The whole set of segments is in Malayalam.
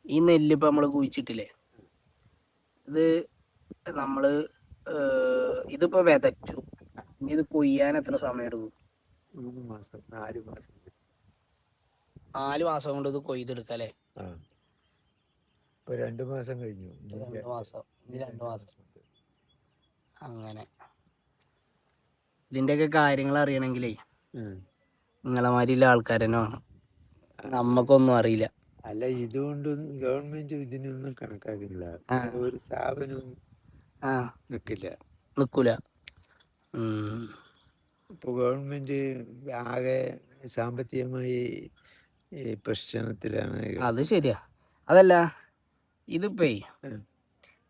ഈ നെല്ലിപ്പോൾ നമ്മൾ കുഴിച്ചിട്ടില്ലേ, ഇത് നമ്മൾ ഇതിപ്പോൾ വിതച്ചു, ഇനി ഇത് കൊയ്യാൻ എത്ര സമയം എടുക്കും? 3 മാസം 4 മാസം 4 മാസം കൊണ്ട് ഇത് കൊയ്തെടുക്കാം അല്ലേ? ഇപ്പൊ 2 മാസം കഴിഞ്ഞു. 2 മാസം, ഇനി 2 മാസം. അങ്ങനെ ഇതിൻ്റെയൊക്കെ കാര്യങ്ങൾ അറിയണമെങ്കിലേ നിങ്ങളെ മാതിരിയുള്ള ആൾക്കാർ തന്നെ വേണം. നമ്മക്കൊന്നും അറിയില്ല. അല്ല, ഇതുകൊണ്ടൊന്നും ഗവൺമെന്റ് ഇതിനൊന്നും കണക്കാക്കില്ല. ഒരു സ്ഥാപനവും നിക്കൂല. ഇപ്പൊ ഗവൺമെന്റ് ആകെ സാമ്പത്തികമായി പ്രശ്നത്തിലാണ്. അത് ശരിയാ. അതല്ല, ഇതിപ്പോ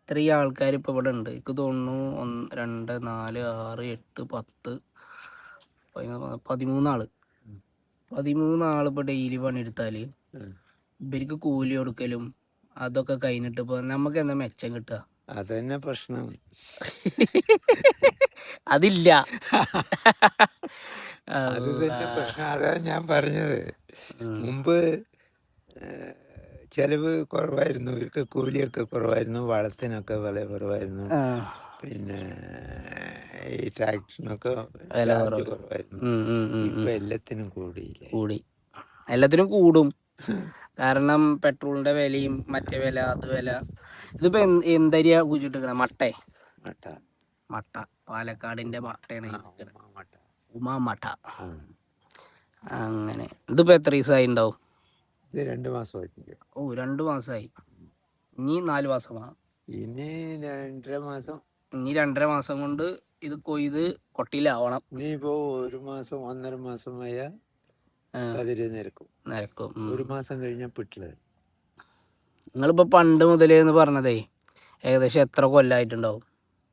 ഇത്രയും ആൾക്കാർ ഇപ്പൊ ഇവിടെ ഉണ്ട്. എനിക്ക് തോന്നുന്നു 1 2 4 6 8 10 13 ആള്. 13 ആള് ഇപ്പൊ ഡെയിലി പണിയെടുത്താല് ഇവർക്ക് കൂലി കൊടുക്കലും അതൊക്കെ കഴിഞ്ഞിട്ട് ഇപ്പൊ നമുക്ക് എന്താ മെച്ചം കിട്ടുക? അതന്നെ പ്രശ്നം. അതില്ല. അത് തന്നെ പ്രശ്നം. അതാ ഞാൻ പറഞ്ഞത്. മുമ്പ് ചെലവ് കുറവായിരുന്നു, ഇവർക്ക് കൂലിയൊക്കെ കുറവായിരുന്നു, വളത്തിനൊക്കെ വില കുറവായിരുന്നു, പിന്നെ ഈ ട്രാക്ടറിനൊക്കെ ചാർജ് കുറവായിരുന്നു. ഇപ്പൊ എല്ലാത്തിനും കൂടി. എല്ലാത്തിനും കൂടും. കാരണം പെട്രോളിന്റെ വിലയും മറ്റേ വില അത് വില. ഇതിപ്പോ എന്തരിയാ കുഴിച്ചിട്ടിരിക്കണ? മട്ട പാലക്കാടിന്റെ മട്ടയാണ്. ഉമാമട്ട. അങ്ങനെ ഇതിപ്പോ എത്ര ദിവസമായി ഉണ്ടാവും? 2 മാസമായിട്ടില്ല. 2 മാസമായി. ഇനി 4 മാസമാ. ഇനി 2.5 മാസം. ഇനി 2.5 മാസം കൊണ്ട് ഇത് കൊയ്ത് കൊട്ടിയിലാവണം. ഇനിയിപ്പോ 1 മാസം 1.5 മാസമായ കതിര് നിരക്കും. 1 മാസം കഴിഞ്ഞ പിട്ടില്. നിങ്ങളിപ്പോ പണ്ട് മുതലേ എന്ന് പറഞ്ഞതേ ഏകദേശം എത്ര കൊല്ലായിട്ടുണ്ടാവും?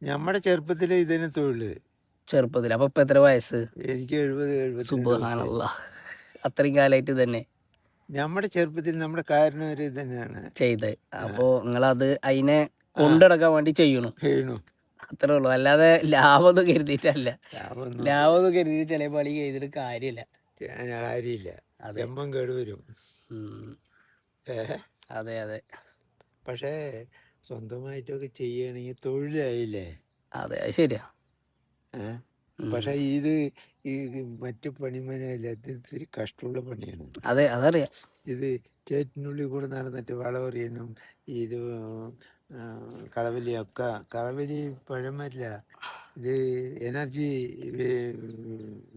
നമ്മുടെ ചെറുപ്പത്തില് ഇതിന് തൊഴില്. ചെറുപ്പത്തിൽ. അപ്പൊ ഇപ്പൊ എത്ര വയസ്സ്? എനിക്ക് 70. സുബ്ഹാനല്ലാഹ്. അത്രയും കാലമായിട്ട് തന്നെ നമ്മുടെ ചെറുപ്പത്തിൽ നമ്മുടെ കാരണവര് തന്നെയാണ് ചെയ്ത്. അപ്പൊ നിങ്ങളത് അതിനെ കൊണ്ടടക്കാൻ വേണ്ടി ചെയ്യണു. അത്രേ ഉള്ളൂ. അല്ലാതെ ലാഭമൊന്നും കരുതിയിട്ടല്ല. ലാഭമൊന്നും കരുതി ചില പണി ചെയ്തിട്ട് കാര്യമില്ല. കേടുവരും. അതെ അതെ. പക്ഷേ സ്വന്തമായിട്ടൊക്കെ ചെയ്യണമെങ്കിൽ തൊഴിലായില്ലേ? അതെ, അത് ശരിയാ. പക്ഷെ ഇത് മറ്റു പണിമനല്ല, ഇത് ഇത്തിരി കഷ്ടമുള്ള പണിയാണ്. അതെ, അതറിയാം. ഇത് ചേറ്റിനുള്ളിൽ കൂടെ നടന്നിട്ട് വളവറിയണം. ഇത് കളവലിയൊക്കെ. കളവലി പഴമല്ല, ഇത് എനർജി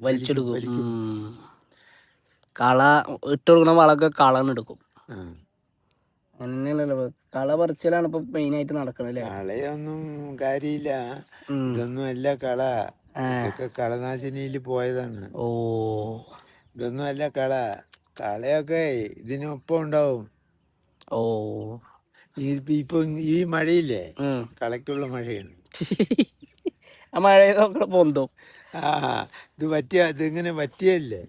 വലിച്ചെടുക്കും. കള ഇട്ട് കൊടുക്കണ വളമൊക്കെ കളന്നെടുക്കും. അങ്ങനെയല്ലല്ലോ, കള പറിച്ചലാണ് ഇപ്പൊ മെയിൻ ആയിട്ട് നടക്കണല്ലേ? കളയൊന്നും കാര്യമില്ല. ഇതൊന്നും അല്ല കള. ഇതൊക്കെ കളനാശിനിയിൽ പോയതാണ്. ഇതൊന്നും അല്ല കള. കളയൊക്കെ ഇതിനൊപ്പം ഉണ്ടാവും. ഇപ്പൊ ഈ മഴയില്ലേ, കളയ്ക്കുള്ള മഴയാണ്. ആ മഴയൊക്കെ പൊന്തും. ഇത് പറ്റിയ, ഇതിങ്ങനെ പറ്റിയല്ലേ,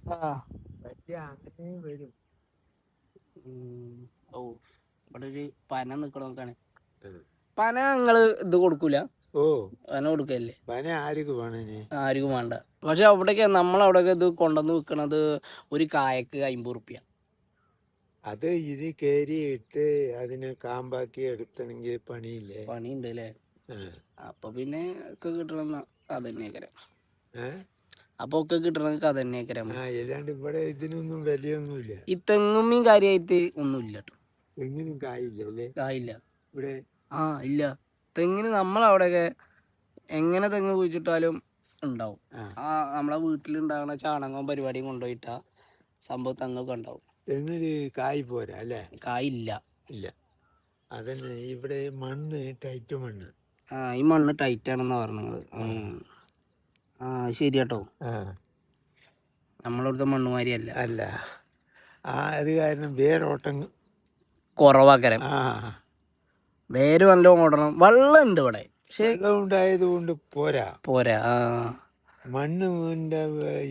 പറ്റിയ അങ്ങനെയും വരും. ഇവിടെ ഒരു പന നിക്കണോക്കാണ്. പന നിങ്ങള് ഇത് കൊടുക്കൂല? പന കൊടുക്കല്ലേ? പന ആർക്കും വേണ്ട. പക്ഷെ അവിടേക്ക് നമ്മളവിടെയൊക്കെ ഇത് കൊണ്ടുവന്ന് വിൽക്കണത് ഒരു കായക്ക് 50 ഉറുപ്പ്യ. അത് ഇത് കേരിയിട്ട് അതിനെ കാമ്പാക്കി എടുത്തണെങ്കിൽ പണിയുണ്ട് അല്ലേ? അപ്പൊ പിന്നെ ഒക്കെ കിട്ടണം അതന്നെക്കരം. അപ്പൊ ഒക്കെ കിട്ടണമെങ്കിൽ അതന്നെക്കരം. അല്ലാണ്ട് ഇവിടെ ഇതിനൊന്നും വിലയൊന്നുമില്ല. ഈ തെങ്ങുമ്മയും കാര്യമായിട്ട് ഒന്നുമില്ല കേട്ടോ. തെങ്ങിനും കായില്ല ഇവിടെ. ഇല്ല. തെങ്ങിന് നമ്മളവിടെയൊക്കെ എങ്ങനെ തെങ്ങ് കുഴിച്ചിട്ടാലും ഉണ്ടാവും. നമ്മളെ വീട്ടിലുണ്ടാകുന്ന ചാണകവും പരിപാടിയും കൊണ്ടുപോയിട്ടാ സംഭവം തെങ്ങൊക്കെ ഉണ്ടാവും. തെങ്ങിന് കായ് പോരാ അല്ലേ? കായില്ല. അതന്നെ ഇവിടെ മണ്ണ് ടൈറ്റ് മണ്ണ്. ഈ മണ്ണ് ടൈറ്റ് ആണെന്ന് പറഞ്ഞത്. ശരിയാട്ടോ. നമ്മളവിടുത്തെ മണ്ണ് മാതിരിയല്ല. അത് കാരണം വേരോട്ടം കുറവാക്കരം. വേര് നല്ല ഓടണം. വെള്ളം ഉണ്ട് ഇവിടെ, പക്ഷെ വെള്ളം ഉണ്ടായത് കൊണ്ട് പോരാ. മണ്ണിന്റെ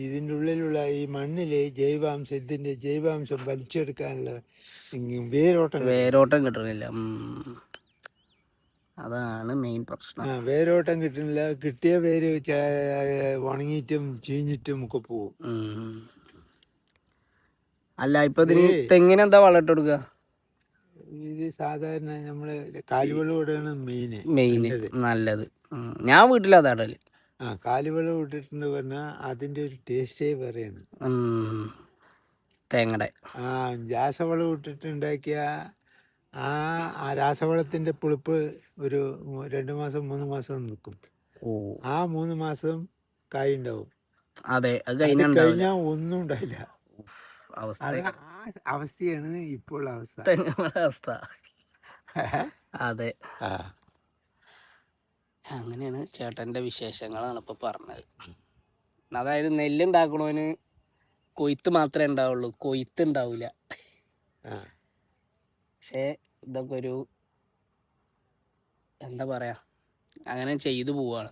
ഇതിൻ്റെ ഉള്ളിലുള്ള ഈ മണ്ണില് ഇതിന്റെ ജൈവാംശം വലിച്ചെടുക്കാനുള്ള വേരോട്ടം കിട്ടണില്ല. അതാണ് മെയിൻ പ്രശ്നം. വേരോട്ടം കിട്ടുന്നില്ല. കിട്ടിയ വേര് ഉണങ്ങിയിട്ടും ചീഞ്ഞിട്ടും ഒക്കെ പോവും. അല്ല, ഇപ്പൊ ഇതിന് തെങ്ങിനെന്താ വളം ഇട്ട് കൊടുക്കുക? ഇത് സാധാരണ നമ്മള് കാലുവെള്ളം ഇടുകയാണ് മെയിൻ നല്ലത്. നല്ലത്. ഞാൻ വീട്ടിലതാ ഇടല്. കാലുവെള്ളം ഇട്ടിട്ടുണ്ട് പറഞ്ഞാൽ അതിന്റെ ഒരു ടേസ്റ്റേ വേറെയാണ്. തേങ്ങയുടെ രാസവളം ഇട്ടിട്ടുണ്ടാക്കിയ ആ രാസവളത്തിന്റെ പുളിപ്പ് ഒരു 2 മാസം 3 മാസം നിൽക്കും. ആ 3 മാസം കായ് ഉണ്ടാവും. അതെ, അത് കഴിഞ്ഞാൽ ഒന്നും ഉണ്ടായില്ല. അവസ്ഥ അവസ്ഥയാണ് ഇപ്പോൾ അവസ്ഥ. അവസ്ഥ അതെ. അങ്ങനെയാണ് ചേട്ടന്റെ വിശേഷങ്ങളാണ് ഇപ്പൊ പറഞ്ഞത്. അതായത് നെല്ലുണ്ടാക്കണവന് കൊയ്ത്ത് മാത്രമേ ഉണ്ടാവുള്ളൂ, കൊയ്ത്ത് ഉണ്ടാവില്ല. പക്ഷേ ഇതൊക്കെ ഒരു എന്താ പറയാ, അങ്ങനെ ചെയ്തു പോവാണ്.